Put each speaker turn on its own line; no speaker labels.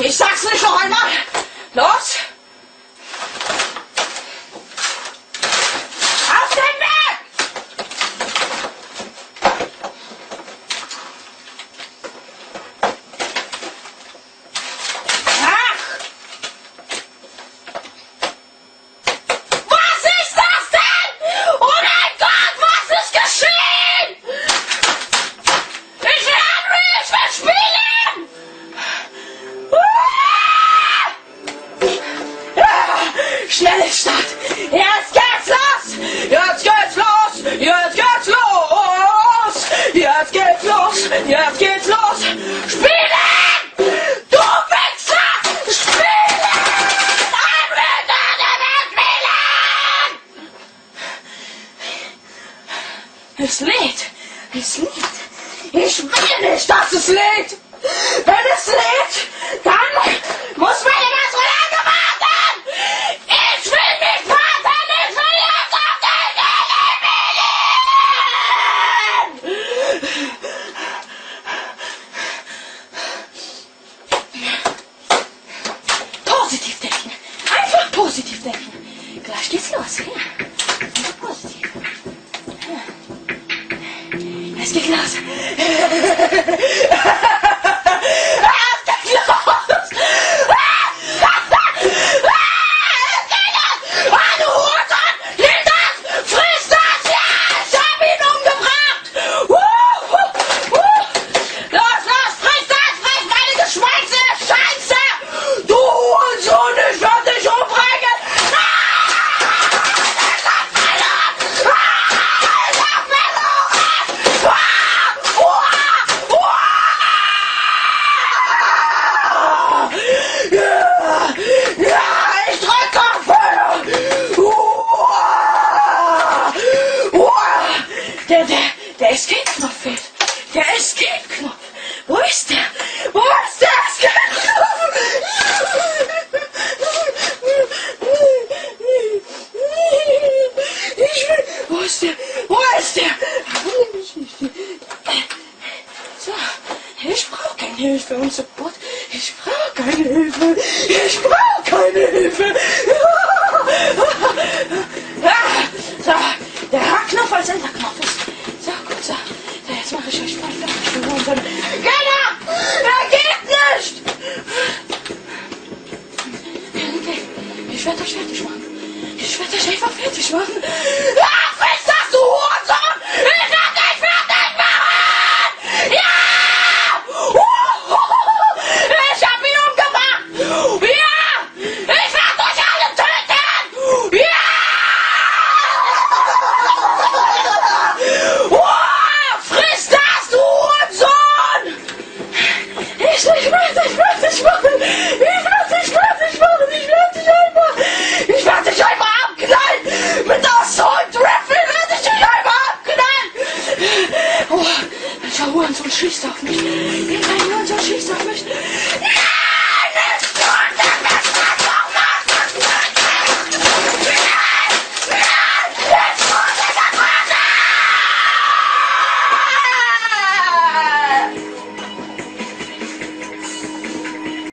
Ich sag's nicht noch einmal. Los! Auf den Weg! Ach! Was ist das denn? Oh mein Gott, was ist geschehen? Ich will spielen! Schnell in Stadt! Jetzt geht's los! Jetzt geht's los! Jetzt geht's los! Jetzt geht's los! Jetzt geht's los! Spielen! Du Wichser! Spielen! Anwender, der will spielen! Es lädt! Es lädt! Ich will nicht, dass es lädt! Wenn es lädt, dann muss man immer so lange warten! Ich will nicht warten! Ich will jetzt auf den Positiv denken! Einfach positiv denken! Gleich geht's los, ja? Einfach positiv. Es geht los! Der Escape-Knopf fehlt. Der Escape-Knopf. Wo ist der? Wo ist der Escape-Knopf? Wo ist der? Wo ist der? So, ich brauche keine Hilfe und Support. Ich brauche keine Hilfe. Ich brauche keine Hilfe. So, der H-Knopf als Enterknopf ist. So, gut, so. Jetzt mache ich euch mal fertig. Keiner! Er geht nicht! Okay, ich werde euch fertig machen. Ich werde euch einfach fertig machen. Ach, was das, du Hurensohn! Ich werde dich fertig machen! Ja! Ich hab ihn umgebracht! Ja! Ich werde euch alle töten! Ja! Friss das, du Hurensohn! Ich werde dich einfach abknallen! Mit Assault Rifle werde ich dich einfach abknallen! Oh, welcher Hurensohn schießt auf mich? Welcher Hurensohn schießt auf mich?